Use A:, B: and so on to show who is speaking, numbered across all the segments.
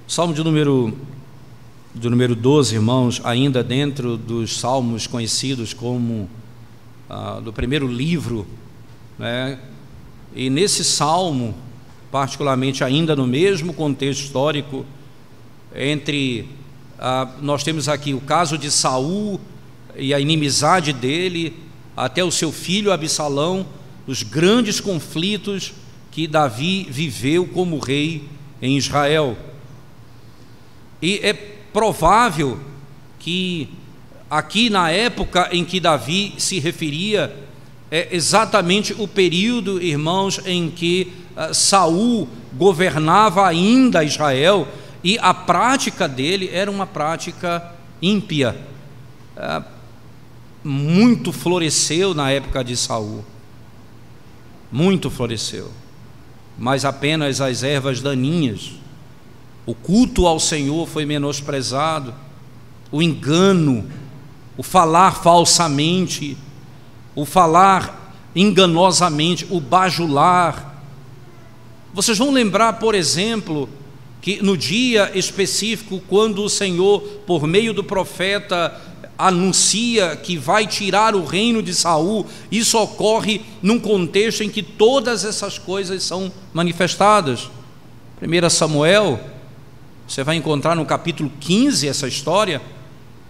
A: Salmo de número 12, irmãos, ainda dentro dos salmos conhecidos como do primeiro livro, né? E nesse salmo, particularmente ainda no mesmo contexto histórico, nós temos aqui o caso de Saul e a inimizade dele, até o seu filho Absalão, os grandes conflitos que Davi viveu como rei em Israel. E é provável que aqui na época em que Davi se referia, é exatamente o período, irmãos, em que Saul governava ainda Israel, e a prática dele era uma prática ímpia. Muito floresceu na época de Saul, muito floresceu, mas apenas as ervas daninhas. O culto ao Senhor foi menosprezado, o engano, o falar falsamente, o falar enganosamente, o bajular. Vocês vão lembrar, por exemplo, que no dia específico, quando o Senhor, por meio do profeta, anuncia que vai tirar o reino de Saul, isso ocorre num contexto em que todas essas coisas são manifestadas. 1 Samuel, você vai encontrar no capítulo 15 essa história,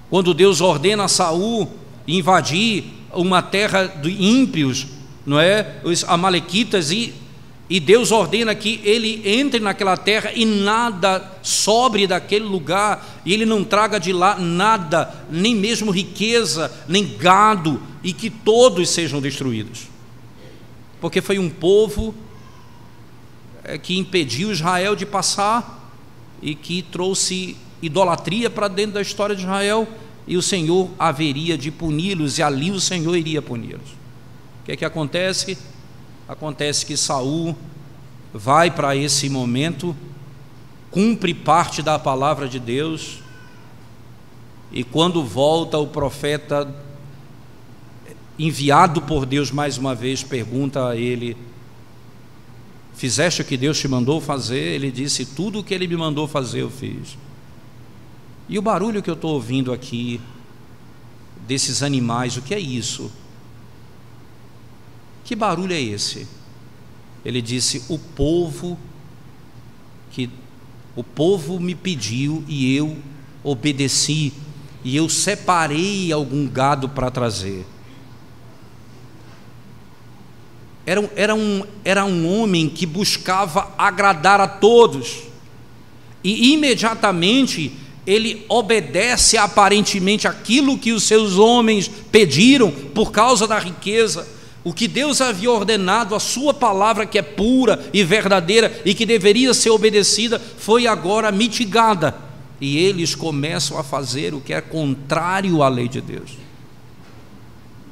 A: quando Deus ordena a Saul invadir uma terra de ímpios, não é? Os amalequitas, e Deus ordena que ele entre naquela terra e nada sobre daquele lugar, e ele não traga de lá nada, nem mesmo riqueza, nem gado, e que todos sejam destruídos, porque foi um povo que impediu Israel de passar e que trouxe idolatria para dentro da história de Israel, e o Senhor haveria de puni-los, e ali o Senhor iria puni-los. O que é que acontece? Acontece que Saul vai para esse momento, cumpre parte da palavra de Deus, e quando volta, o profeta enviado por Deus mais uma vez pergunta a ele: fizeste o que Deus te mandou fazer? Ele disse: tudo o que ele me mandou fazer eu fiz. E o barulho que eu estou ouvindo aqui desses animais, o que é isso? Que barulho é esse? Ele disse: o povo me pediu e eu obedeci, e eu separei algum gado para trazer. Era um homem que buscava agradar a todos, e imediatamente ele obedece aparentemente aquilo que os seus homens pediram por causa da riqueza. O que Deus havia ordenado, a sua palavra que é pura e verdadeira e que deveria ser obedecida, foi agora mitigada, e eles começam a fazer o que é contrário à lei de Deus,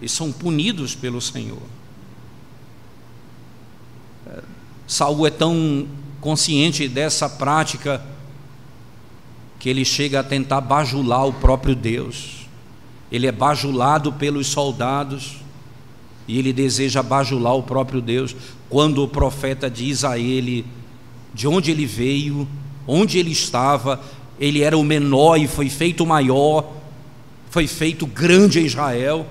A: e são punidos pelo Senhor. Saul é tão consciente dessa prática que ele chega a tentar bajular o próprio Deus. Ele é bajulado pelos soldados e ele deseja bajular o próprio Deus, quando o profeta diz a ele de onde ele veio, onde ele estava. Ele era o menor e foi feito maior, foi feito grande em Israel,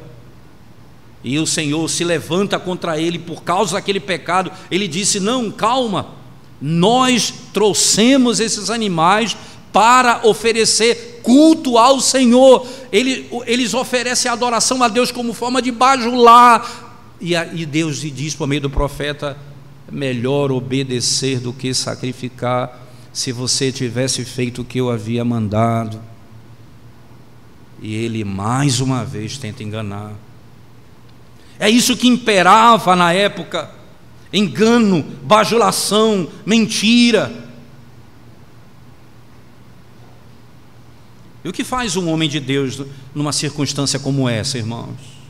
A: e o Senhor se levanta contra ele por causa daquele pecado. Ele disse: não, calma, nós trouxemos esses animais para oferecer culto ao Senhor. Eles oferecem adoração a Deus como forma de bajular, e Deus lhe diz por meio do profeta: melhor obedecer do que sacrificar. Se você tivesse feito o que eu havia mandado. E ele mais uma vez tenta enganar. É isso que imperava na época: engano, bajulação, mentira. E o que faz um homem de Deus numa circunstância como essa, irmãos?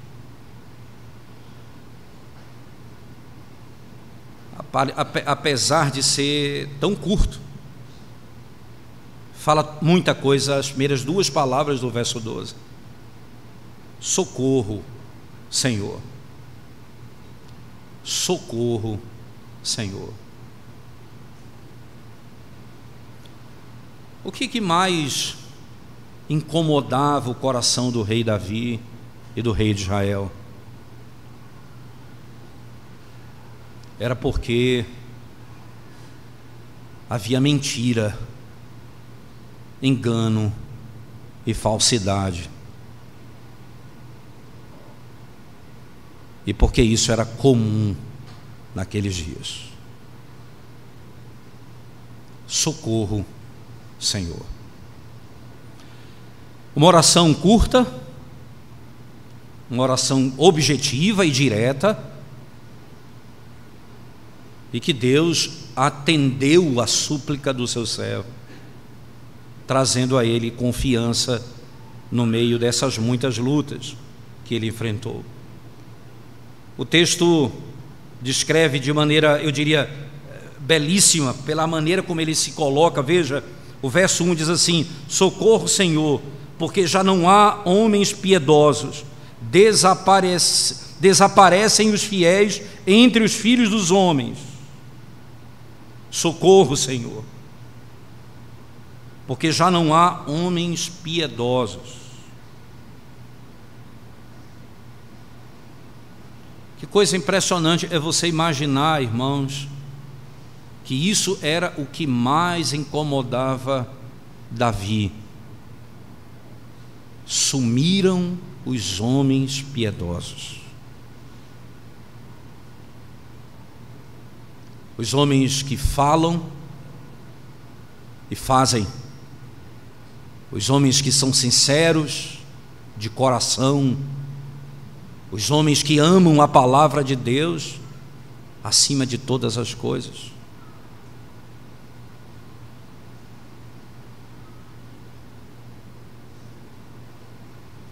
A: Apesar de ser tão curto, fala muita coisa, as primeiras duas palavras do verso 12: socorro, Senhor. Socorro, Senhor. O que mais incomodava o coração do rei Davi e do rei de Israel? Era porque havia mentira, engano e falsidade. E porque isso era comum naqueles dias. Socorro, Senhor. Uma oração curta, uma oração objetiva e direta, e que Deus atendeu a súplica do seu servo, trazendo a ele confiança no meio dessas muitas lutas que ele enfrentou. O texto descreve de maneira, eu diria, belíssima, pela maneira como ele se coloca. Veja, o verso 1 diz assim: socorro, Senhor, porque já não há homens piedosos, desaparecem os fiéis entre os filhos dos homens. Socorro, Senhor, porque já não há homens piedosos. Que coisa impressionante é você imaginar, irmãos, que isso era o que mais incomodava Davi. Sumiram os homens piedosos. Os homens que falam e fazem. Os homens que são sinceros de coração. Os homens que amam a palavra de Deus acima de todas as coisas.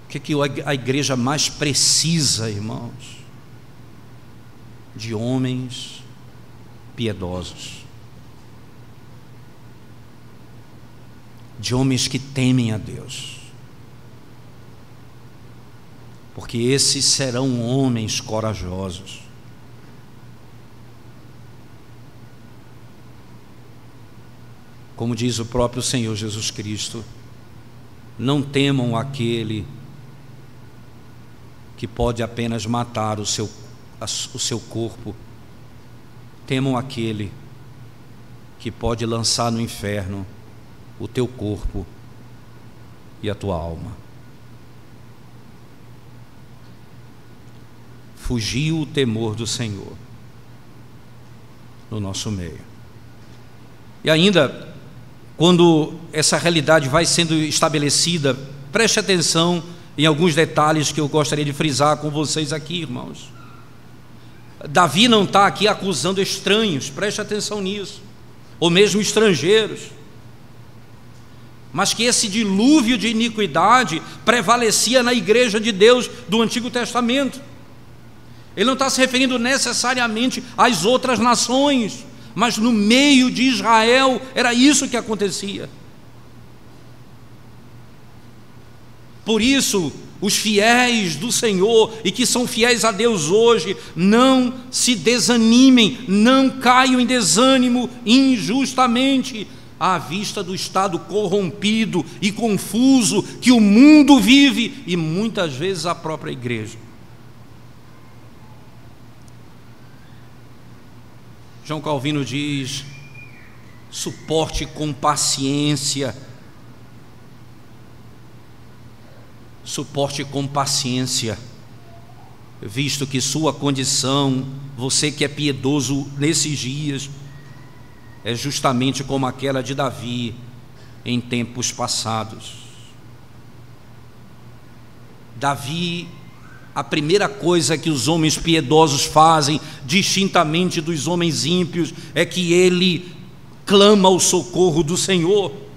A: O que a igreja mais precisa, irmãos? De homens piedosos, de homens que temem a Deus, porque esses serão homens corajosos. Como diz o próprio Senhor Jesus Cristo: não temam aquele que pode apenas matar o seu corpo, temam aquele que pode lançar no inferno o teu corpo e a tua alma. Fugiu o temor do Senhor no nosso meio. E ainda, quando essa realidade vai sendo estabelecida, preste atenção em alguns detalhes que eu gostaria de frisar com vocês aqui, irmãos. Davi não está aqui acusando estranhos, preste atenção nisso, ou mesmo estrangeiros, mas que esse dilúvio de iniquidade prevalecia na igreja de Deus do Antigo Testamento. Ele não está se referindo necessariamente às outras nações, mas no meio de Israel era isso que acontecia. Por isso, os fiéis do Senhor e que são fiéis a Deus hoje, não se desanimem, não caiam em desânimo injustamente, à vista do estado corrompido e confuso que o mundo vive, e muitas vezes a própria igreja. João Calvino diz: suporte com paciência. Suporte com paciência, visto que sua condição, você que é piedoso nesses dias, é justamente como aquela de Davi em tempos passados. Davi, a primeira coisa que os homens piedosos fazem, distintamente dos homens ímpios, é que ele clama o socorro do Senhor.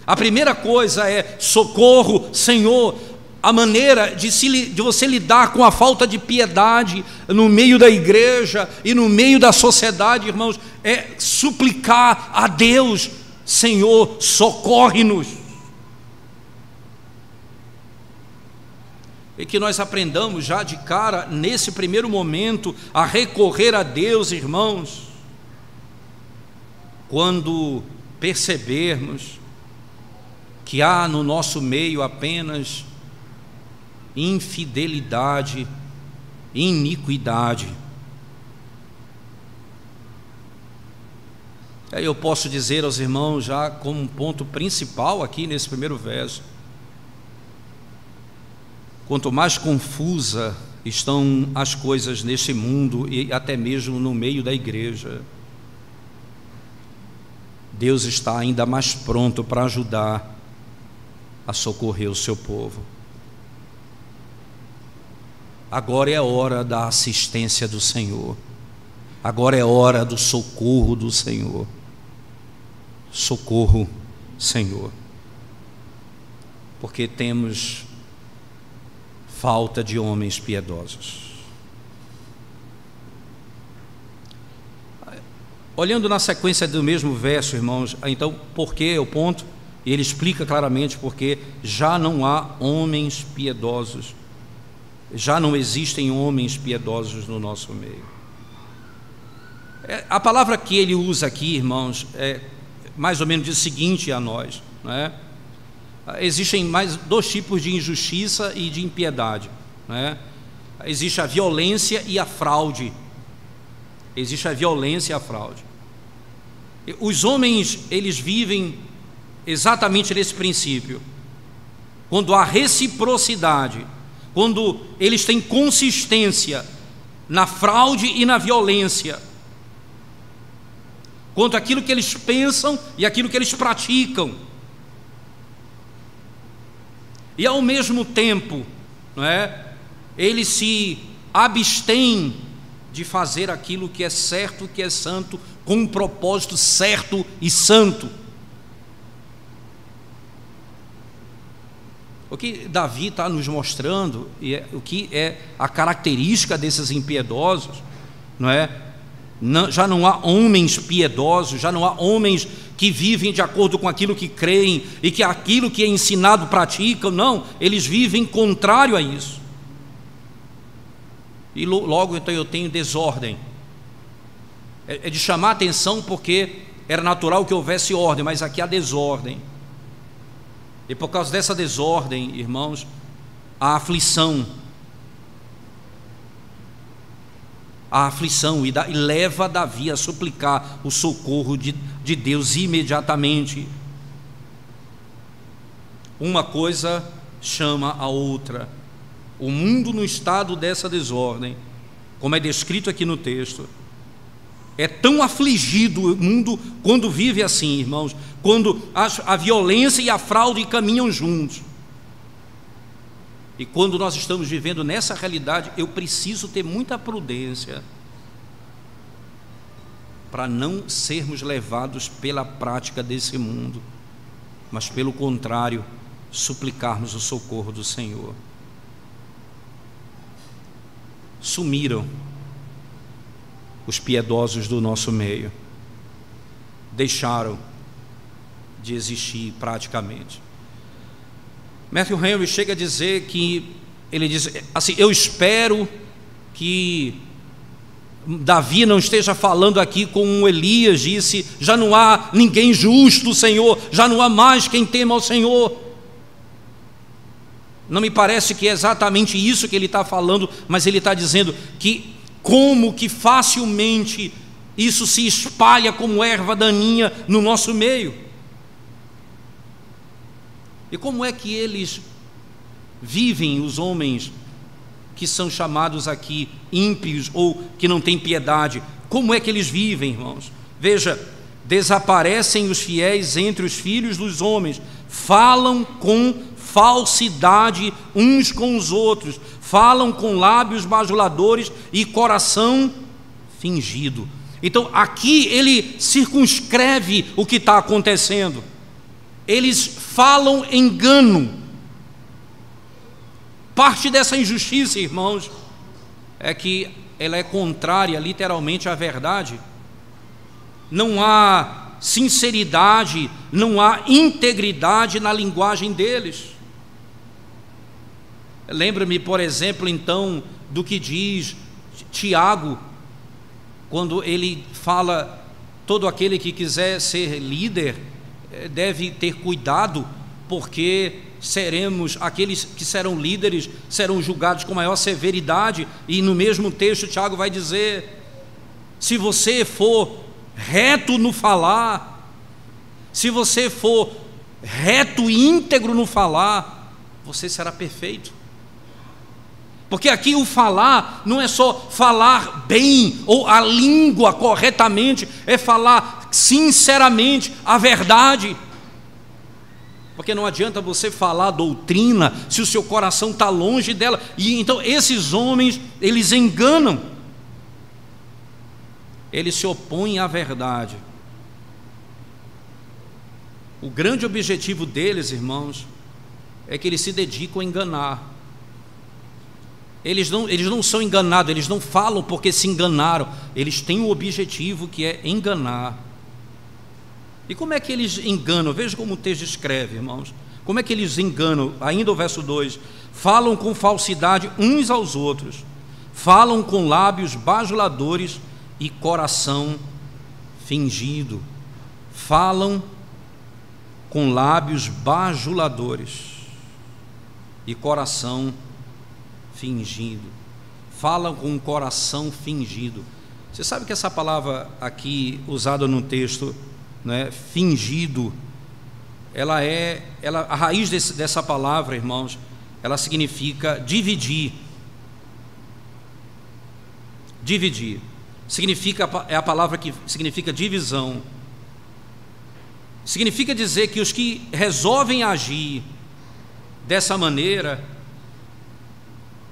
A: A primeira coisa é: socorro, Senhor. A maneira de você lidar com a falta de piedade no meio da igreja e no meio da sociedade, irmãos, é suplicar a Deus: Senhor, socorre-nos. E que nós aprendamos já de cara, nesse primeiro momento, a recorrer a Deus, irmãos, quando percebermos que há no nosso meio apenas infidelidade, iniquidade. Aí eu posso dizer aos irmãos, já como um ponto principal aqui nesse primeiro verso, quanto mais confusa estão as coisas neste mundo e até mesmo no meio da igreja, Deus está ainda mais pronto para ajudar a socorrer o seu povo. Agora é a hora da assistência do Senhor. Agora é hora do socorro do Senhor. Socorro, Senhor. Porque temos falta de homens piedosos. Olhando na sequência do mesmo verso, irmãos, então, por que é o ponto? E ele explica claramente porque já não há homens piedosos, já não existem homens piedosos no nosso meio. A palavra que ele usa aqui, irmãos, é mais ou menos diz o seguinte a nós, não é? Existem mais dois tipos de injustiça e de impiedade, não é? Existe a violência e a fraude. Existe a violência e a fraude. Os homens, eles vivem exatamente nesse princípio. Quando há reciprocidade, quando eles têm consistência na fraude e na violência, quanto àquilo que eles pensam e aquilo que eles praticam, e ao mesmo tempo, não é, eles se abstêm de fazer aquilo que é certo, que é santo, com um propósito certo e santo. O que Davi está nos mostrando, e o que é a característica desses impiedosos, não é? Já não há homens piedosos, já não há homens que vivem de acordo com aquilo que creem e que aquilo que é ensinado praticam. Não, eles vivem contrário a isso. E logo então eu tenho desordem. É de chamar a atenção, porque era natural que houvesse ordem, mas aqui há desordem. E por causa dessa desordem, irmãos, há aflição. A aflição e leva Davi a suplicar o socorro de Deus imediatamente. Uma coisa chama a outra. O mundo, no estado dessa desordem, como é descrito aqui no texto, é tão afligido o mundo quando vive assim, irmãos, quando a violência e a fraude caminham juntos. E quando nós estamos vivendo nessa realidade, eu preciso ter muita prudência para não sermos levados pela prática desse mundo, mas pelo contrário, suplicarmos o socorro do Senhor. Sumiram os piedosos do nosso meio, deixaram de existir praticamente. Matthew Henry chega a dizer que, ele diz assim: eu espero que Davi não esteja falando aqui como Elias disse: já não há ninguém justo, Senhor, já não há mais quem tema ao Senhor. Não me parece que é exatamente isso que ele está falando, mas ele está dizendo que como que facilmente isso se espalha como erva daninha no nosso meio. E como é que eles vivem, os homens que são chamados aqui ímpios ou que não têm piedade? Como é que eles vivem, irmãos? Veja, desaparecem os fiéis entre os filhos dos homens, falam com falsidade uns com os outros, falam com lábios bajuladores e coração fingido. Então aqui ele circunscreve o que está acontecendo. Eles falam engano. Parte dessa injustiça, irmãos, é que ela é contrária literalmente à verdade. Não há sinceridade, não há integridade na linguagem deles. Lembra-me, por exemplo, então, do que diz Tiago, quando ele fala: todo aquele que quiser ser líder deve ter cuidado, porque aqueles que serão líderes serão julgados com maior severidade. E no mesmo texto Tiago vai dizer: se você for reto no falar, se você for reto e íntegro no falar, você será perfeito. Porque aqui o falar não é só falar bem ou a língua corretamente, é falar sinceramente a verdade. Porque não adianta você falar doutrina se o seu coração está longe dela. E então esses homens, eles enganam, eles se opõem à verdade. O grande objetivo deles, irmãos, é que eles se dedicam a enganar. Eles não são enganados, eles não falam porque se enganaram, eles têm um objetivo que é enganar. E como é que eles enganam? Veja como o texto escreve, irmãos. Como é que eles enganam? Ainda o verso 2: falam com falsidade uns aos outros, falam com lábios bajuladores e coração fingido. Falam com lábios bajuladores e coração fingido. Falam com um coração fingido. Você sabe que essa palavra aqui usada no texto, né, fingido, a raiz dessa palavra, irmãos, ela significa dividir. Dividir é a palavra que significa divisão. Significa dizer que os que resolvem agir dessa maneira,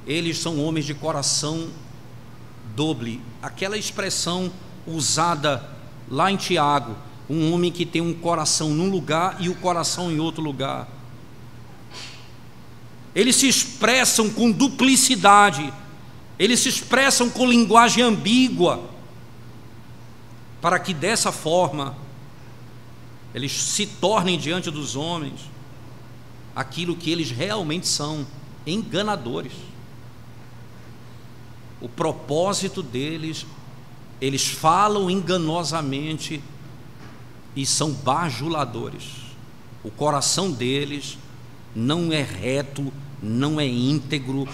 A: eles são homens de coração doble. Aquela expressão usada lá em Tiago, um homem que tem um coração num lugar e o coração em outro lugar. Eles se expressam com duplicidade, eles se expressam com linguagem ambígua, para que dessa forma eles se tornem diante dos homens aquilo que eles realmente são: enganadores. O propósito deles, eles falam enganosamente e são bajuladores. O coração deles não é reto, não é íntegro,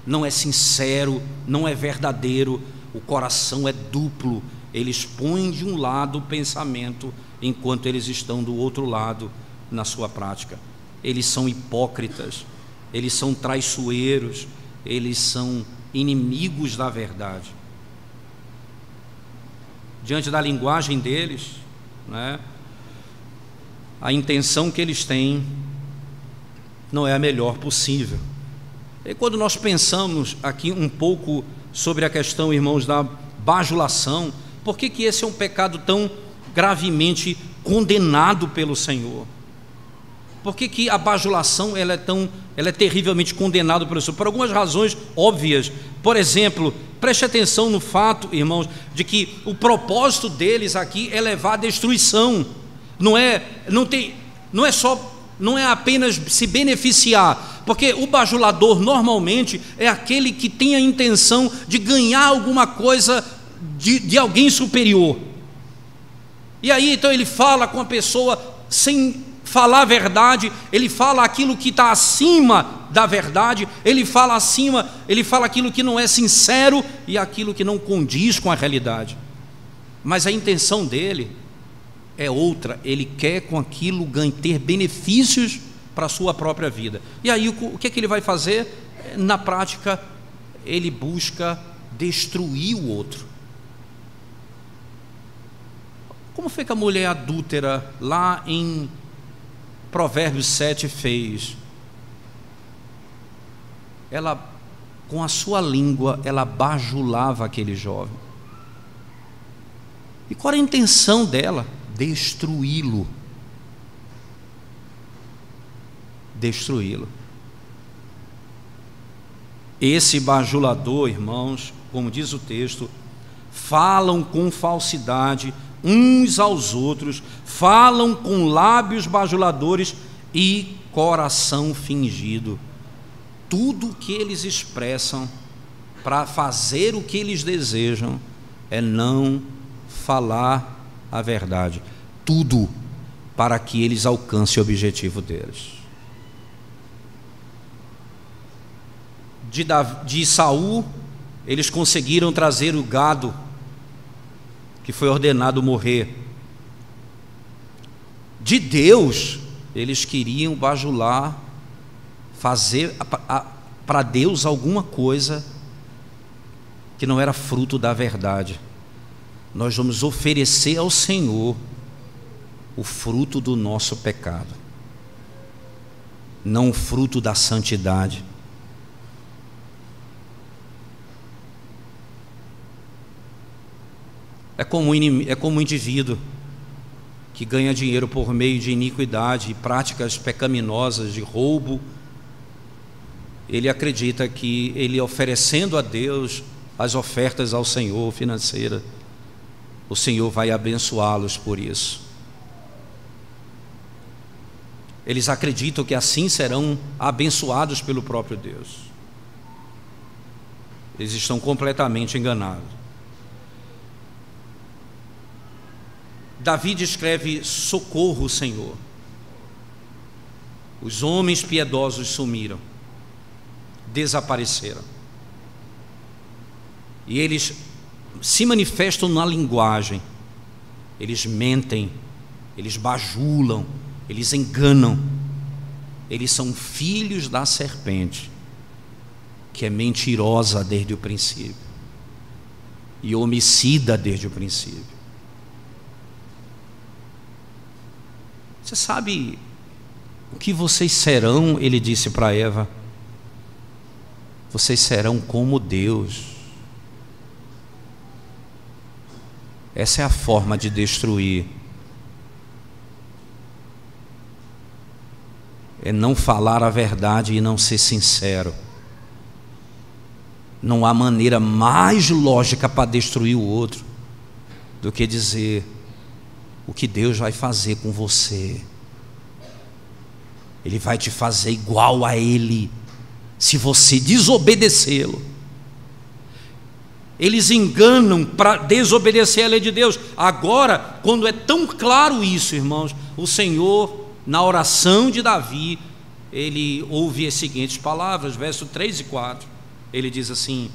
A: não é sincero, não é verdadeiro. O coração é duplo. Eles põem de um lado o pensamento, enquanto eles estão do outro lado na sua prática. Eles são hipócritas, eles são traiçoeiros, eles são inimigos da verdade. Diante da linguagem deles, né, a intenção que eles têm não é a melhor possível. E quando nós pensamos aqui um pouco sobre a questão, irmãos, da bajulação, por que esse é um pecado tão gravemente condenado pelo Senhor? Por que a bajulação ela é terrivelmente condenada pelo Senhor? Por algumas razões óbvias. Por exemplo, preste atenção no fato, irmãos, de que o propósito deles aqui é levar à destruição. Não é apenas se beneficiar, porque o bajulador normalmente é aquele que tem a intenção de ganhar alguma coisa de alguém superior. E aí então ele fala com a pessoa sem falar a verdade, ele fala aquilo que está acima da verdade, ele fala aquilo que não é sincero e aquilo que não condiz com a realidade. Mas a intenção dele é outra, ele quer com aquilo ter benefícios para a sua própria vida. E aí o que ele vai fazer? Na prática, ele busca destruir o outro. Como foi que a mulher adúltera lá em Provérbios 7 fez? Ela, com a sua língua, ela bajulava aquele jovem. E qual era a intenção dela? Destruí-lo. Destruí-lo. Esse bajulador, irmãos, como diz o texto, falam com falsidade uns aos outros, falam com lábios bajuladores e coração fingido. Tudo que eles expressam para fazer o que eles desejam é não falar a verdade, tudo para que eles alcancem o objetivo deles. De Saul, eles conseguiram trazer o gado que foi ordenado morrer. De Deus, eles queriam bajular, fazer para Deus alguma coisa que não era fruto da verdade. Nós vamos oferecer ao Senhor o fruto do nosso pecado, não o fruto da santidade. É como um indivíduo que ganha dinheiro por meio de iniquidade e práticas pecaminosas de roubo. Ele acredita que ele oferecendo a Deus as ofertas ao Senhor financeira, o Senhor vai abençoá-los por isso. Eles acreditam que assim serão abençoados pelo próprio Deus. Eles estão completamente enganados. Davi descreve: socorro, Senhor. Os homens piedosos sumiram, desapareceram. E eles se manifestam na linguagem, eles mentem, eles bajulam, eles enganam. Eles são filhos da serpente, que é mentirosa desde o princípio e homicida desde o princípio. Você sabe o que vocês serão? Ele disse para Eva: vocês serão como Deus. Essa é a forma de destruir. É não falar a verdade e não ser sincero. Não há maneira mais lógica para destruir o outro do que dizer o que Deus vai fazer com você. Ele vai te fazer igual a Ele, se você desobedecê-lo. Eles enganam para desobedecer a lei de Deus. Agora, quando é tão claro isso, irmãos, o Senhor, na oração de Davi, ele ouve as seguintes palavras, verso 3 e 4. Ele diz assim: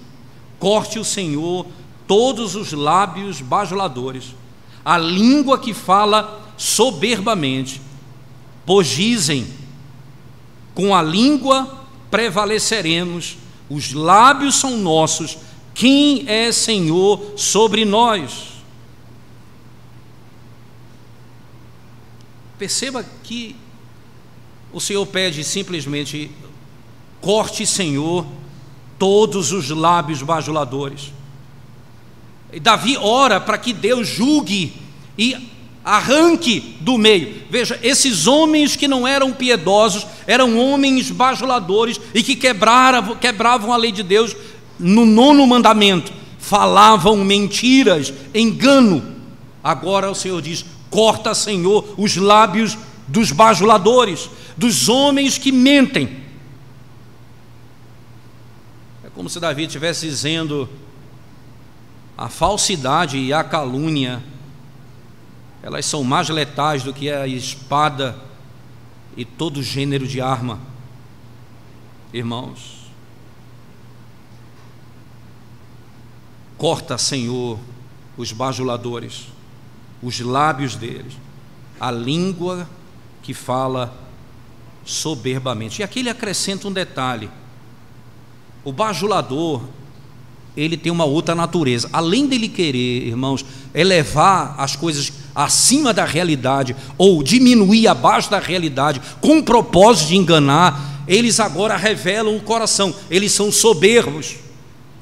A: corte o Senhor todos os lábios bajuladores, a língua que fala soberbamente, pois dizem: com a língua prevaleceremos, os lábios são nossos, quem é Senhor sobre nós? Perceba que o Senhor pede simplesmente: corte, Senhor, todos os lábios bajuladores. E Davi ora para que Deus julgue e arranque do meio. Veja, esses homens que não eram piedosos, eram homens bajuladores e que quebravam a lei de Deus. No 9º mandamento, falavam mentiras, engano. Agora o Senhor diz: corta, Senhor, os lábios dos bajuladores, dos homens que mentem. É como se Davi estivesse dizendo: a falsidade e a calúnia, elas são mais letais do que a espada e todo gênero de arma. Irmãos, corta, Senhor, os bajuladores, os lábios deles, a língua que fala soberbamente. E aqui ele acrescenta um detalhe: o bajulador, ele tem uma outra natureza. Além dele querer, irmãos, elevar as coisas acima da realidade ou diminuir abaixo da realidade com o propósito de enganar, eles agora revelam o coração. Eles são soberbos.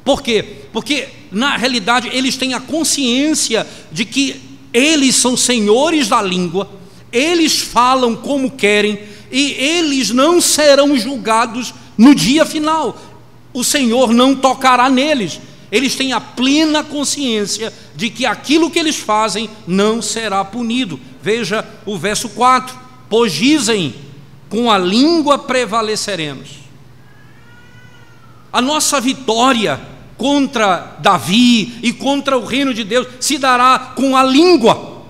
A: Por quê? Porque na realidade eles têm a consciência de que eles são senhores da língua, eles falam como querem e eles não serão julgados no dia final. O Senhor não tocará neles. Eles têm a plena consciência de que aquilo que eles fazem não será punido. Veja o verso 4: pois dizem, com a língua prevaleceremos. A nossa vitória contra Davi e contra o reino de Deus se dará com a língua.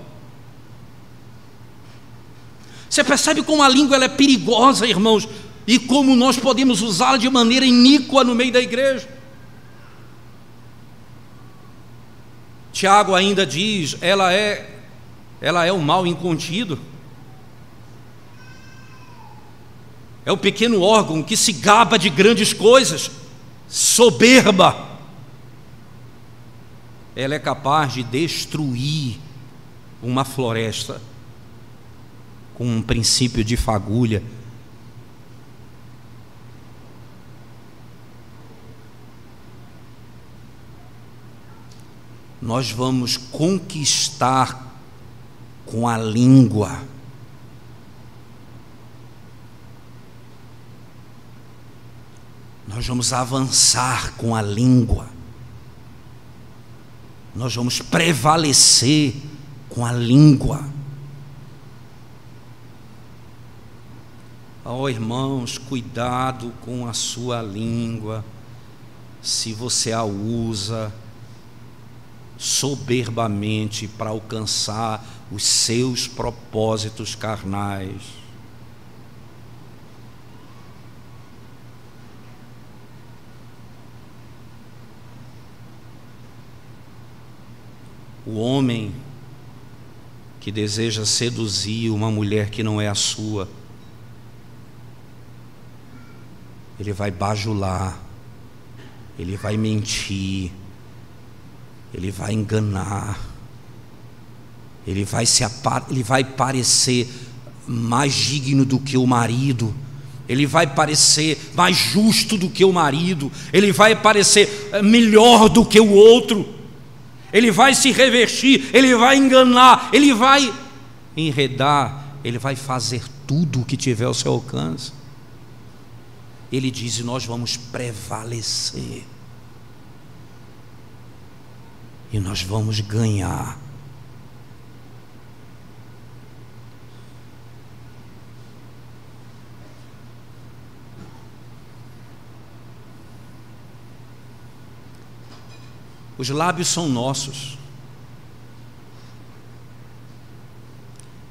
A: Você percebe como a língua ela é perigosa, irmãos, e como nós podemos usá-la de maneira iníqua no meio da igreja. Tiago ainda diz, ela é o mal incontido. É o pequeno órgão que se gaba de grandes coisas, soberba. Ela é capaz de destruir uma floresta com um princípio de fagulha. Nós vamos conquistar com a língua. Nós vamos avançar com a língua. Nós vamos prevalecer com a língua. Oh, irmãos, cuidado com a sua língua, se você a usa soberbamente para alcançar os seus propósitos carnais. O homem que deseja seduzir uma mulher que não é a sua, ele vai bajular, ele vai mentir, ele vai enganar, ele vai parecer mais digno do que o marido, ele vai parecer mais justo do que o marido, ele vai parecer melhor do que o outro, ele vai se revestir, ele vai enganar, ele vai enredar, ele vai fazer tudo o que tiver ao seu alcance. Ele diz: e nós vamos prevalecer, e nós vamos ganhar. Os lábios são nossos.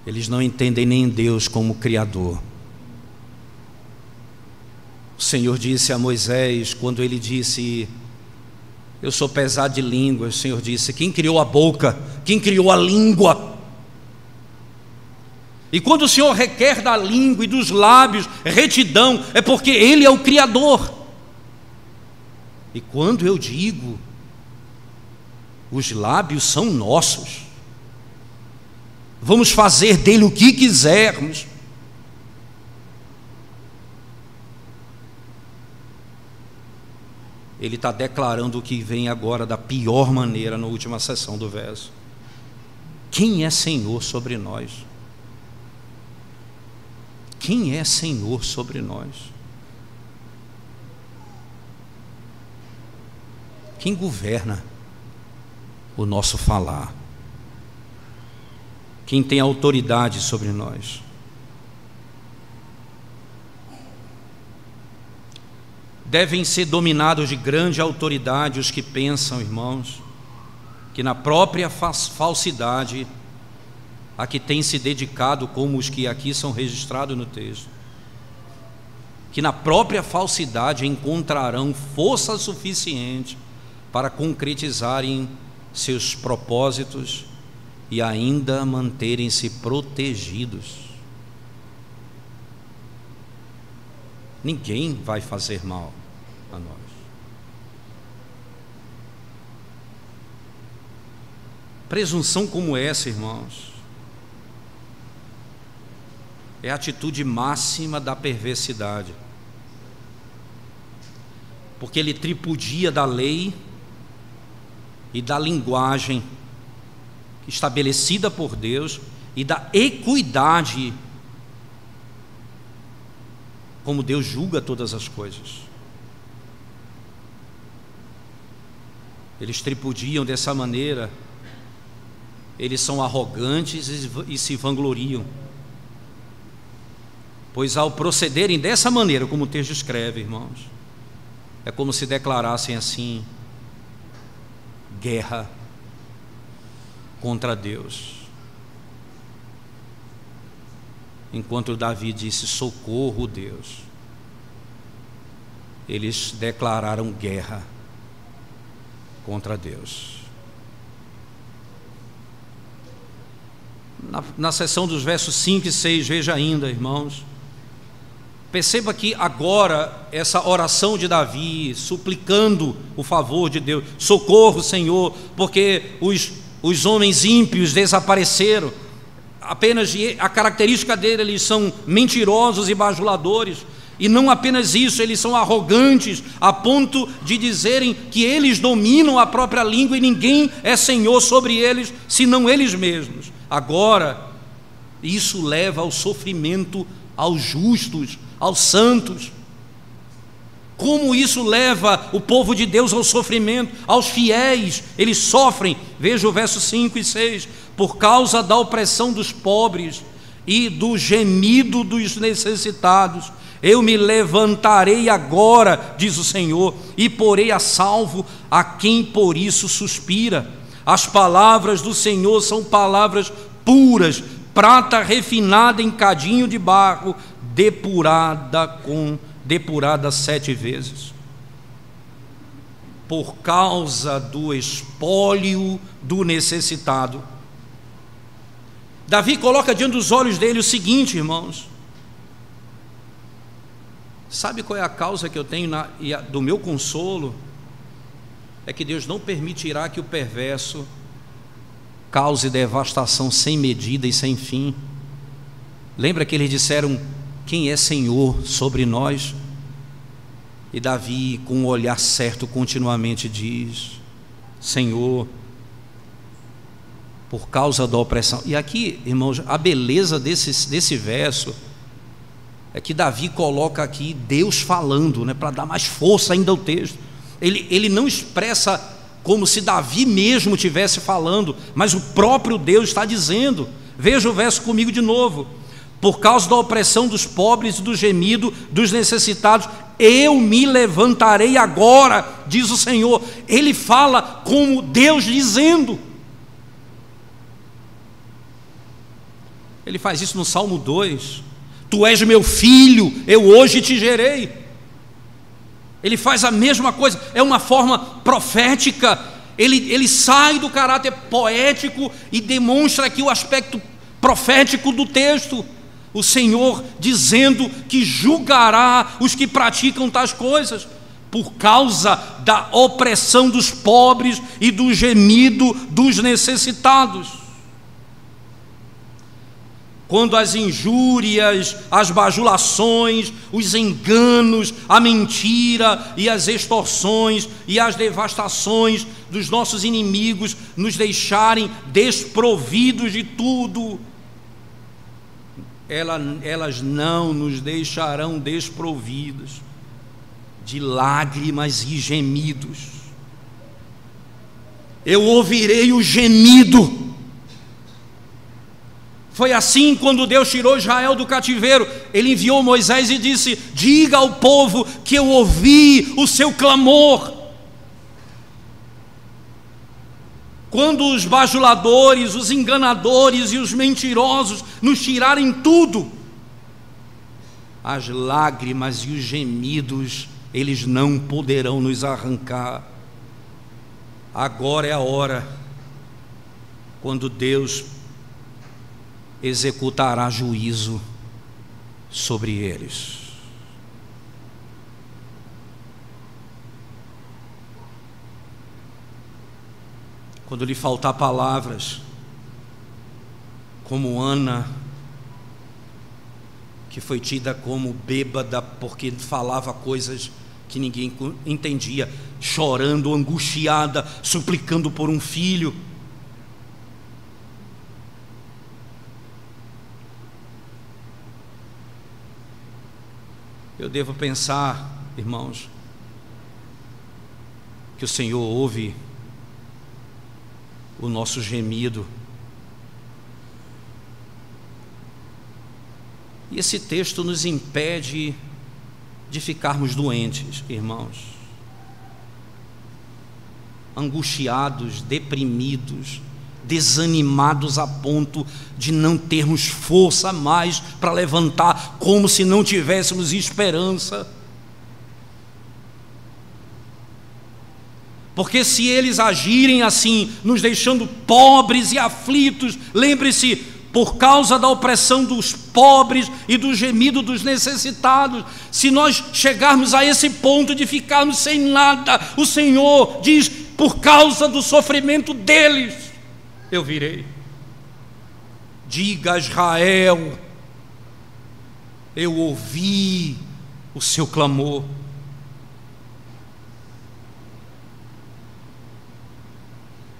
A: Eles não entendem nem Deus como Criador. O Senhor disse a Moisés, quando ele disse: eu sou pesado de língua, o Senhor disse: quem criou a boca? Quem criou a língua? E quando o Senhor requer da língua e dos lábios retidão, é porque Ele é o Criador. E quando eu digo, os lábios são nossos, vamos fazer dele o que quisermos, ele está declarando o que vem agora da pior maneira na última seção do verso: quem é Senhor sobre nós? Quem é Senhor sobre nós? Quem governa o nosso falar? Quem tem autoridade sobre nós? Devem ser dominados de grande autoridade os que pensam, irmãos, que na própria falsidade a que tem se dedicado, como os que aqui são registrados no texto, que na própria falsidade encontrarão força suficiente para concretizarem seus propósitos e ainda manterem-se protegidos. Ninguém vai fazer mal a nós. Presunção como essa, irmãos, é a atitude máxima da perversidade, porque ele tripudia da lei e da linguagem estabelecida por Deus e da equidade como Deus julga todas as coisas. Eles tripudiam dessa maneira, eles são arrogantes e se vangloriam, pois ao procederem dessa maneira, como o texto escreve, irmãos, é como se declarassem assim: guerra contra Deus. enquanto Davi disse: socorro, Deus, eles declararam guerra contra Deus. Na seção dos versos 5 e 6, veja ainda, irmãos, perceba que agora essa oração de Davi, suplicando o favor de Deus: socorro, Senhor, porque os homens ímpios desapareceram. Apenas a característica deles, eles são mentirosos e bajuladores. E não apenas isso, eles são arrogantes a ponto de dizerem que eles dominam a própria língua e ninguém é senhor sobre eles, senão eles mesmos. Agora, isso leva ao sofrimento aos justos, aos santos. Como isso leva o povo de Deus ao sofrimento? Aos fiéis, eles sofrem. Veja o verso 5 e 6. Por causa da opressão dos pobres e do gemido dos necessitados, eu me levantarei agora, diz o Senhor, e porei a salvo a quem por isso suspira. As palavras do Senhor são palavras puras, prata refinada em cadinho de barro, depurada 7 vezes. Por causa do espólio do necessitado. Davi coloca diante dos olhos dele o seguinte, irmãos: sabe qual é a causa que eu tenho do meu consolo? É que Deus não permitirá que o perverso cause devastação sem medida e sem fim. Lembra que eles disseram: quem é Senhor sobre nós? E Davi, com o olhar certo, continuamente diz: Senhor, por causa da opressão. E aqui, irmãos, a beleza desse verso é que Davi coloca aqui Deus falando, né, para dar mais força ainda ao texto. Ele não expressa como se Davi mesmo estivesse falando, mas o próprio Deus está dizendo. Veja o verso comigo de novo: por causa da opressão dos pobres e do gemido dos necessitados, eu me levantarei agora, diz o Senhor. Ele fala como Deus dizendo. Ele faz isso no Salmo 2: tu és meu filho, eu hoje te gerei. Ele faz a mesma coisa, é uma forma profética. Ele sai do caráter poético e demonstra aqui o aspecto profético do texto. O Senhor dizendo que julgará os que praticam tais coisas, por causa da opressão dos pobres e do gemido dos necessitados. Quando as injúrias, as bajulações, os enganos, a mentira e as extorsões e as devastações dos nossos inimigos nos deixarem desprovidos de tudo, elas não nos deixarão desprovidos de lágrimas e gemidos. Eu ouvirei o gemido. Foi assim quando Deus tirou Israel do cativeiro. Ele enviou Moisés e disse: diga ao povo que eu ouvi o seu clamor. Quando os bajuladores, os enganadores e os mentirosos nos tirarem tudo, as lágrimas e os gemidos eles não poderão nos arrancar. Agora é a hora quando Deus executará juízo sobre eles. Quando lhe faltar palavras, como Ana, que foi tida como bêbada porque falava coisas que ninguém entendia, chorando, angustiada, suplicando por um filho. Eu devo pensar, irmãos, que o Senhor ouve o nosso gemido. E esse texto nos impede de ficarmos doentes, irmãos, angustiados, deprimidos, desanimados a ponto de não termos força mais para levantar, como se não tivéssemos esperança. Porque se eles agirem assim, nos deixando pobres e aflitos, lembre-se, por causa da opressão dos pobres e do gemido dos necessitados, se nós chegarmos a esse ponto de ficarmos sem nada, o Senhor diz, por causa do sofrimento deles, eu virei. Diga a Israel, eu ouvi o seu clamor.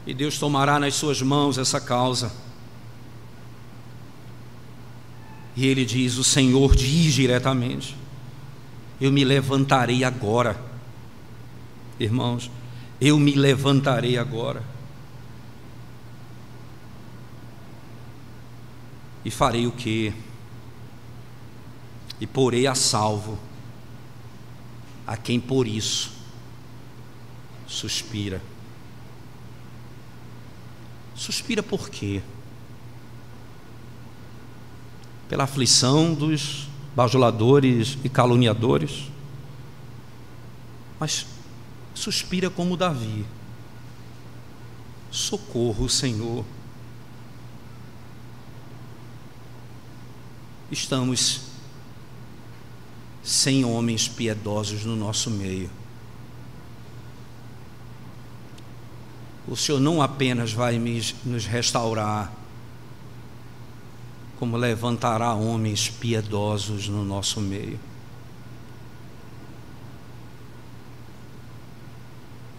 A: E Deus tomará nas suas mãos essa causa. E Ele diz, o Senhor diz diretamente, eu me levantarei agora. Irmãos, eu me levantarei agora. E farei o quê? E porei a salvo a quem por isso suspira. Suspira por quê? Pela aflição dos bajuladores e caluniadores? Mas suspira como Davi: socorro, Senhor. Estamos sem homens piedosos no nosso meio. O Senhor não apenas vai nos restaurar, como levantará homens piedosos no nosso meio.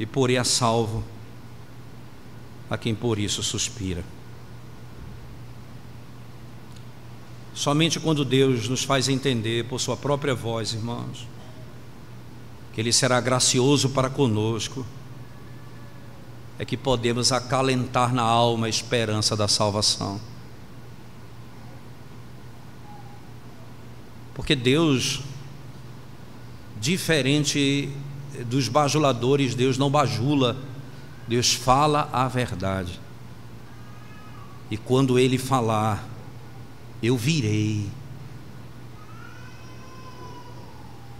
A: E porei a salvo a quem por isso suspira. Somente quando Deus nos faz entender por sua própria voz, irmãos, que Ele será gracioso para conosco, é que podemos acalentar na alma a esperança da salvação. Porque Deus, diferente dos bajuladores, Deus não bajula, Deus fala a verdade. E quando Ele falar, eu virei,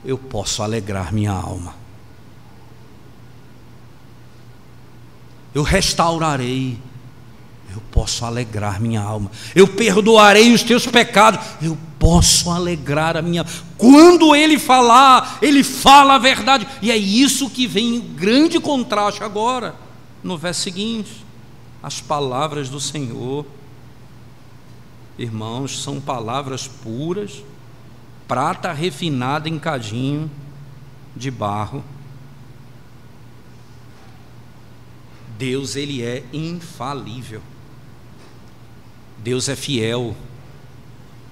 A: eu posso alegrar minha alma. Eu restaurarei, eu posso alegrar minha alma. Eu perdoarei os teus pecados, eu posso alegrar a minha. Quando Ele falar, Ele fala a verdade. E é isso que vem em grande contraste agora, no verso seguinte. As palavras do Senhor, irmãos, são palavras puras, prata refinada em cadinho de barro. Deus, Ele é infalível. Deus é fiel.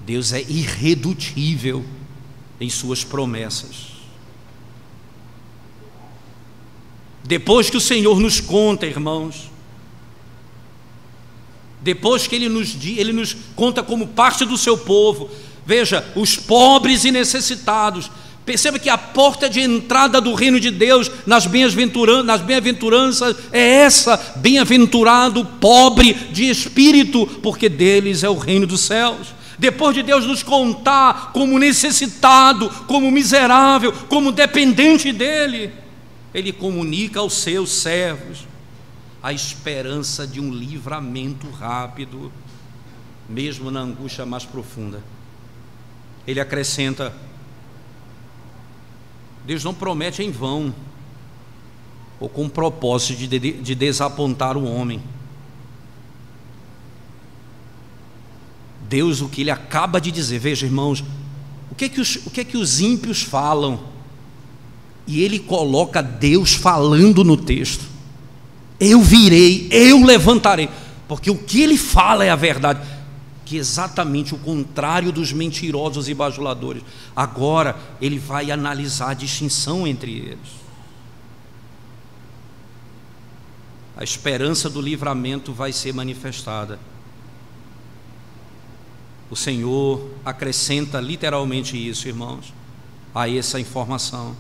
A: Deus é irredutível em suas promessas. Depois que o Senhor nos conta, irmãos, depois que Ele nos conta como parte do seu povo, veja, os pobres e necessitados. Perceba que a porta de entrada do reino de Deus nas bem-aventuranças é essa: bem-aventurado o pobre de espírito, porque deles é o reino dos céus. Depois de Deus nos contar como necessitado, como miserável, como dependente dEle, Ele comunica aos seus servos a esperança de um livramento rápido, mesmo na angústia mais profunda. Ele acrescenta: Deus não promete em vão, ou com o propósito de desapontar o homem. Deus, o que Ele acaba de dizer, veja, irmãos, o que é que os ímpios falam? E Ele coloca Deus falando no texto. Eu virei, eu levantarei, porque o que Ele fala é a verdade. Que é exatamente o contrário dos mentirosos e bajuladores. Agora Ele vai analisar a distinção entre eles. A esperança do livramento vai ser manifestada. O Senhor acrescenta literalmente isso, irmãos, a essa informação.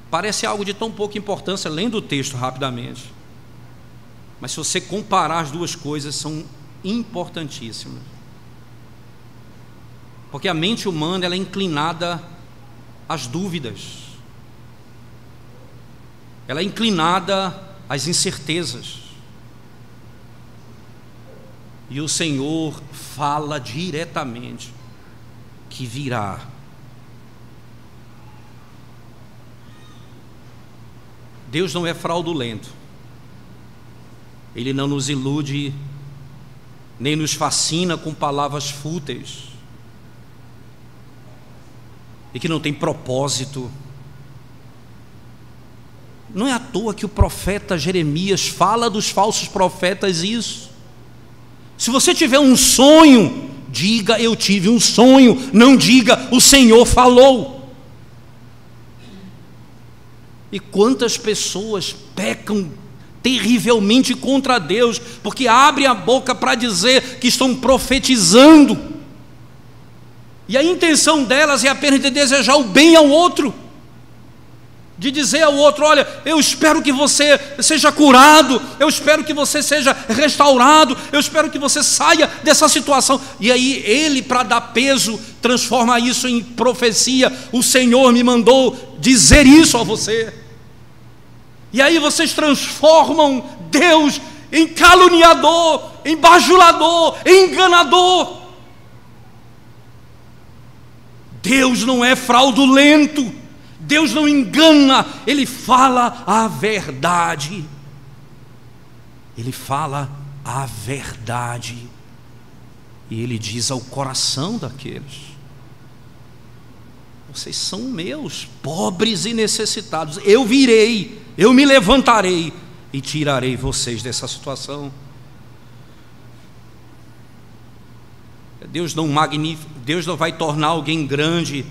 A: Parece algo de tão pouca importância, lendo o texto rapidamente. Mas se você comparar as duas coisas, são importantíssimas. Porque a mente humana, ela é inclinada às dúvidas. Ela é inclinada às incertezas. E o Senhor fala diretamente que virá. Deus não é fraudulento. Ele não nos ilude, nem nos fascina com palavras fúteis e que não tem propósito. Não é à toa que o profeta Jeremias fala dos falsos profetas isso. Se você tiver um sonho, diga eu tive um sonho, não diga o Senhor falou. E quantas pessoas pecam terrivelmente contra Deus, porque abrem a boca para dizer que estão profetizando, e a intenção delas é apenas de desejar o bem ao outro, de dizer ao outro: olha, eu espero que você seja curado, eu espero que você seja restaurado, eu espero que você saia dessa situação. E aí ele, para dar peso, transforma isso em profecia: o Senhor me mandou dizer isso a você. E aí vocês transformam Deus em caluniador, em bajulador, em enganador. Deus não é fraudulento, Deus não engana, Ele fala a verdade. Ele fala a verdade. E Ele diz ao coração daqueles: vocês são meus, pobres e necessitados. Eu virei, eu me levantarei e tirarei vocês dessa situação. Deus não vai tornar alguém grande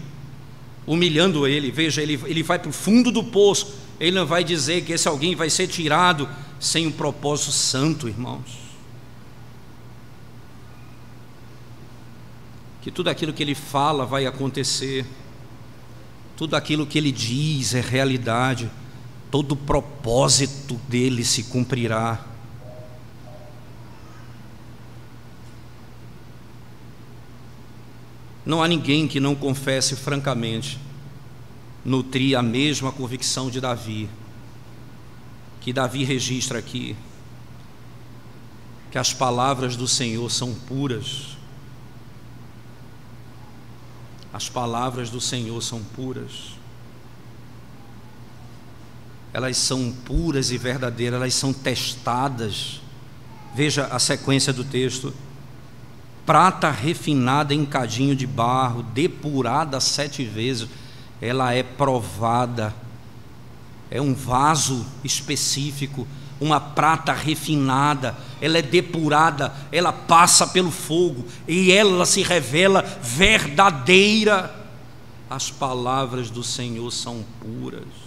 A: humilhando ele. Veja, ele vai para o fundo do poço. Ele não vai dizer que esse alguém vai ser tirado sem um propósito santo, irmãos. Que tudo aquilo que ele fala vai acontecer. Tudo aquilo que ele diz é realidade. Todo o propósito dele se cumprirá. Não há ninguém que não confesse francamente nutrir a mesma convicção de Davi, que Davi registra aqui, que as palavras do Senhor são puras. As palavras do Senhor são puras. Elas são puras e verdadeiras, elas são testadas. Veja a sequência do texto: prata refinada em cadinho de barro, depurada 7 vezes, ela é provada. É um vaso específico, uma prata refinada, ela é depurada, ela passa pelo fogo e ela se revela verdadeira. As palavras do Senhor são puras.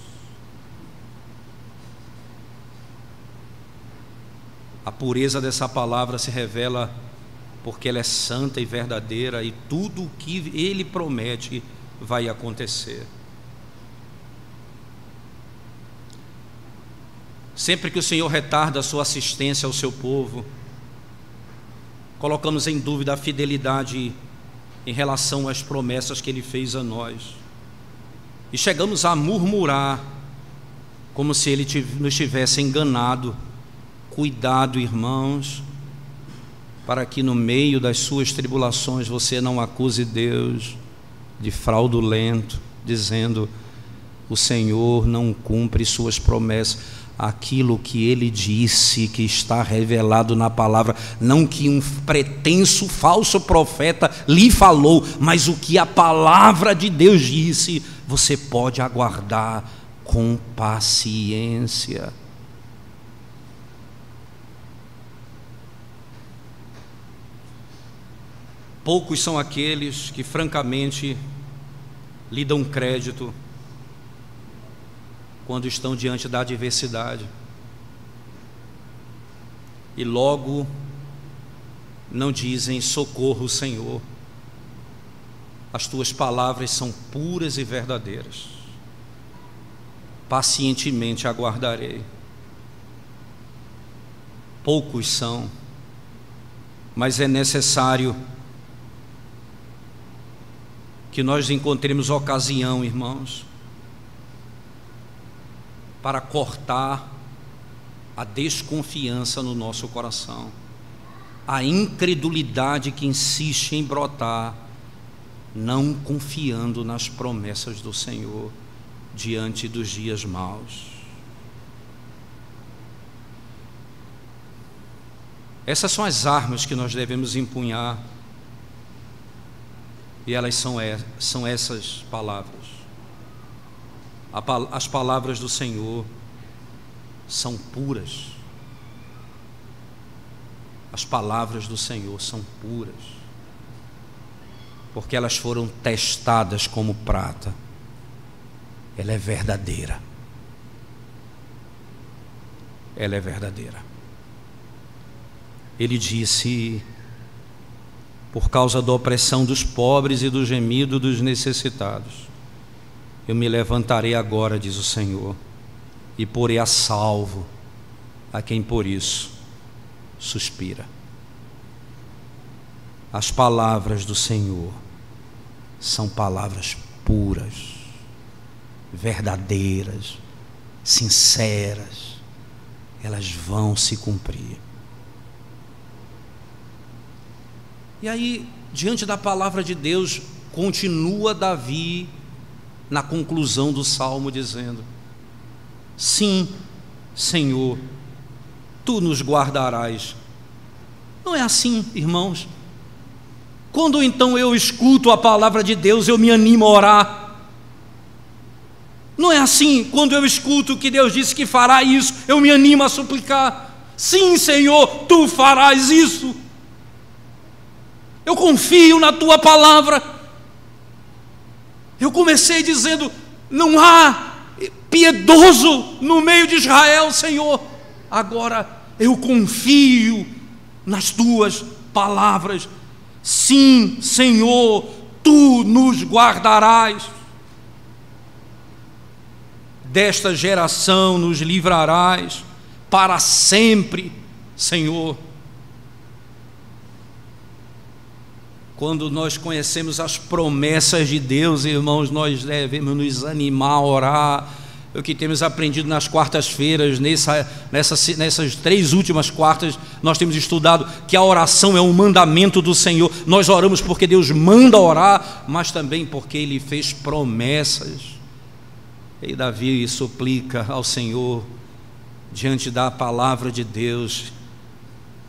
A: A pureza dessa palavra se revela porque ela é santa e verdadeira, e tudo o que Ele promete vai acontecer. Sempre que o Senhor retarda a sua assistência ao seu povo, colocamos em dúvida a fidelidade em relação às promessas que Ele fez a nós, e chegamos a murmurar como se Ele nos tivesse enganado. Cuidado, irmãos, para que no meio das suas tribulações você não acuse Deus de fraudulento, dizendo: o Senhor não cumpre suas promessas. Aquilo que Ele disse, que está revelado na palavra, não que um pretenso falso profeta lhe falou, mas o que a palavra de Deus disse, você pode aguardar com paciência. Poucos são aqueles que francamente lhe dão crédito quando estão diante da adversidade e logo não dizem: socorro, Senhor. As tuas palavras são puras e verdadeiras. Pacientemente aguardarei. poucos são, mas é necessário que nós encontremos ocasião, irmãos, para cortar a desconfiança no nosso coração, a incredulidade que insiste em brotar, não confiando nas promessas do Senhor diante dos dias maus. Essas são as armas que nós devemos empunhar, e elas são essas palavras. As palavras do Senhor são puras. As palavras do Senhor são puras, porque elas foram testadas como prata. Ela é verdadeira. Ela é verdadeira. Ele disse: por causa da opressão dos pobres e do gemido dos necessitados, eu me levantarei agora, diz o Senhor, e porei a salvo a quem por isso suspira. As palavras do Senhor são palavras puras, verdadeiras, sinceras. Elas vão se cumprir. E aí, diante da palavra de Deus, continua Davi na conclusão do salmo dizendo: sim, Senhor, tu nos guardarás. Não é assim, irmãos? Quando então eu escuto a palavra de Deus, eu me animo a orar. Não é assim? Quando eu escuto que Deus disse que fará isso, eu me animo a suplicar: sim, Senhor, tu farás isso. Eu confio na tua palavra. Eu comecei dizendo: não há piedoso no meio de Israel, Senhor. Agora eu confio nas tuas palavras. Sim, Senhor, tu nos guardarás. Desta geração nos livrarás para sempre, Senhor. Quando nós conhecemos as promessas de Deus, irmãos, nós devemos nos animar a orar. O que temos aprendido nas quartas-feiras, nessas 3 últimas quartas, nós temos estudado que a oração é um mandamento do Senhor. Nós oramos porque Deus manda orar, mas também porque Ele fez promessas. E Davi suplica ao Senhor, diante da palavra de Deus: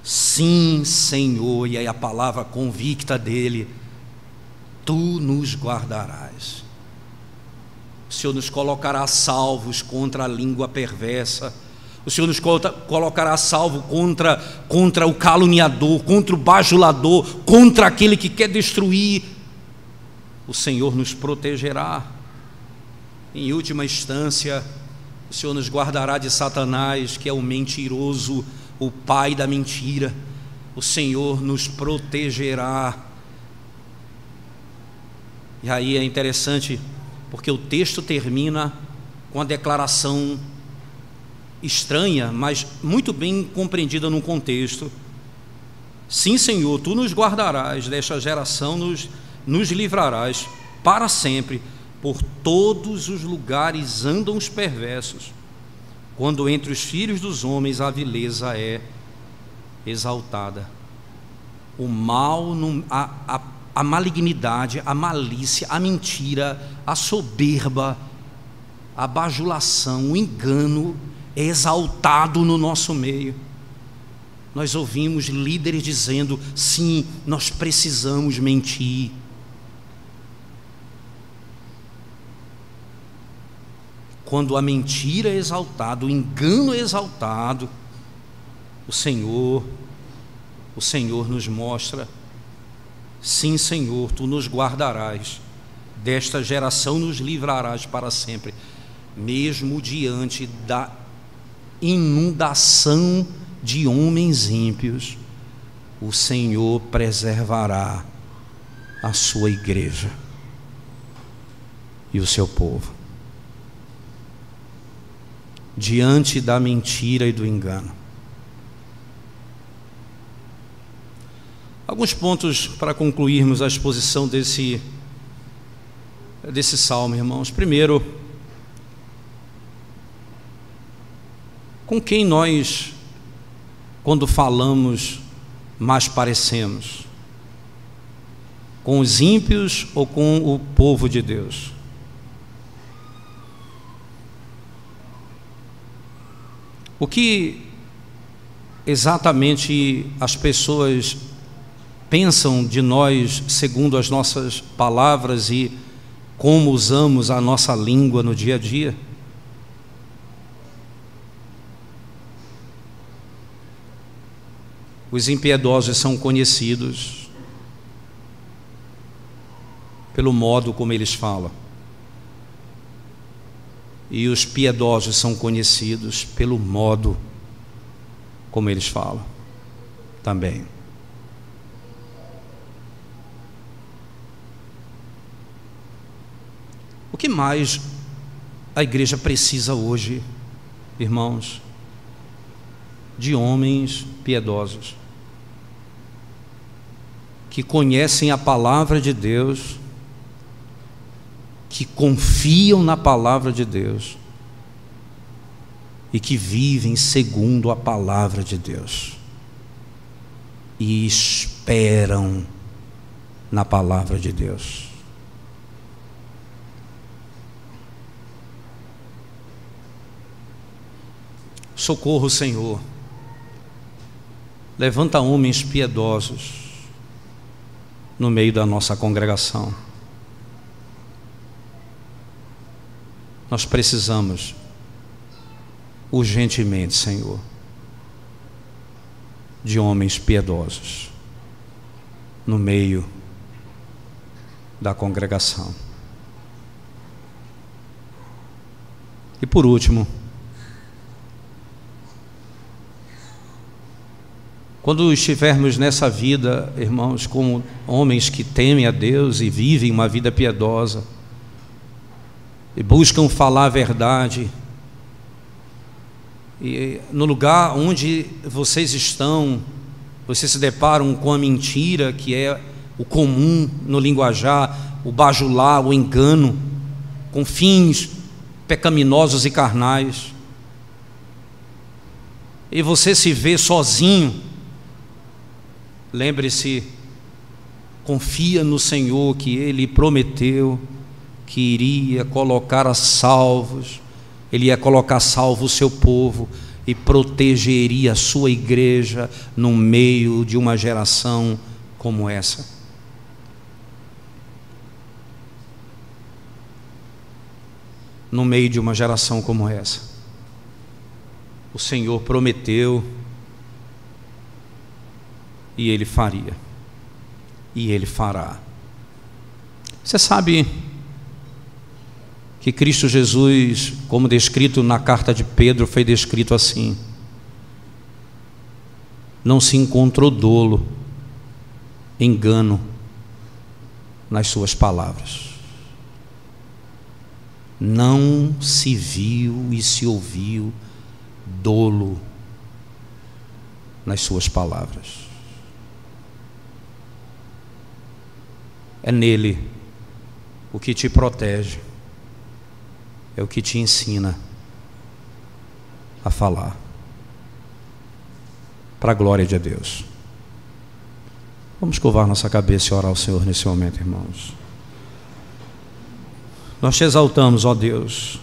A: sim, Senhor. E aí a palavra convicta dele: tu nos guardarás. O Senhor nos colocará salvos contra a língua perversa. O Senhor nos colocará salvo contra o caluniador, contra o bajulador, contra aquele que quer destruir. O Senhor nos protegerá. Em última instância, o Senhor nos guardará de Satanás, que é o mentiroso, o pai da mentira. O Senhor nos protegerá. E aí é interessante, porque o texto termina com a declaração estranha, mas muito bem compreendida no contexto: sim, Senhor, tu nos guardarás, desta geração nos livrarás para sempre. Por todos os lugares andam os perversos, quando entre os filhos dos homens a vileza é exaltada. O mal, a malignidade, a malícia, a mentira, a soberba, a bajulação, o engano é exaltado no nosso meio. Nós ouvimos líderes dizendo: sim, nós precisamos mentir. Quando a mentira é exaltada, o engano é exaltado, o Senhor nos mostra: sim, Senhor, tu nos guardarás, desta geração nos livrarás para sempre. Mesmo diante da inundação de homens ímpios, o Senhor preservará a sua igreja e o seu povo. Diante da mentira e do engano, Alguns pontos para concluirmos a exposição desse salmo, irmãos. Primeiro, com quem nós, quando falamos, mais parecemos? Com os ímpios ou com o povo de Deus? O que exatamente as pessoas pensam de nós segundo as nossas palavras e como usamos a nossa língua no dia a dia? Os impiedosos são conhecidos pelo modo como eles falam, e os piedosos são conhecidos pelo modo como eles falam também. O que mais a igreja precisa hoje, irmãos? De homens piedosos, que conhecem a palavra de Deus, que confiam na palavra de Deus e que vivem segundo a palavra de Deus e esperam na palavra de Deus. Socorro, Senhor. Levanta homens piedosos no meio da nossa congregação. Nós precisamos urgentemente, Senhor, de homens piedosos no meio da congregação. E por último, quando estivermos nessa vida, irmãos, como homens que temem a Deus e vivem uma vida piedosa e buscam falar a verdade, e no lugar onde vocês estão, vocês se deparam com a mentira, que é o comum no linguajar, o bajular, o engano, com fins pecaminosos e carnais, e você se vê sozinho, lembre-se, confia no Senhor, que Ele prometeu que iria colocar a salvos, Ele ia colocar a salvo o seu povo e protegeria a sua igreja no meio de uma geração como essa. No meio de uma geração como essa, o Senhor prometeu, e Ele faria, e Ele fará. Você sabe que Cristo Jesus, como descrito na carta de Pedro, foi descrito assim: não se encontrou dolo, engano nas suas palavras. Não se viu e se ouviu dolo nas suas palavras. É nele o que te protege, é o que te ensina a falar, para a glória de Deus. Vamos curvar nossa cabeça e orar ao Senhor nesse momento, irmãos. Nós te exaltamos, ó Deus,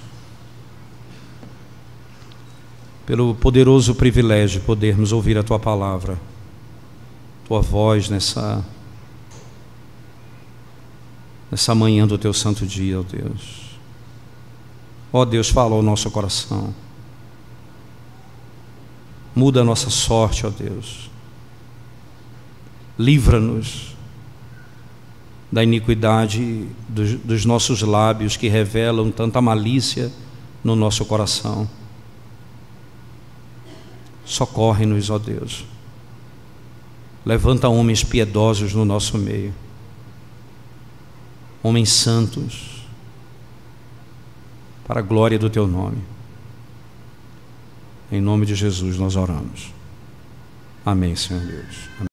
A: pelo poderoso privilégio de podermos ouvir a Tua palavra, Tua voz nessa manhã do Teu santo dia, ó Deus. Ó Deus, fala ao nosso coração, muda a nossa sorte, ó Deus, livra-nos da iniquidade dos nossos lábios, que revelam tanta malícia no nosso coração. Socorre-nos, ó Deus, levanta homens piedosos no nosso meio, homens santos, para a glória do Teu nome. Em nome de Jesus nós oramos. Amém, Senhor Deus. Amém.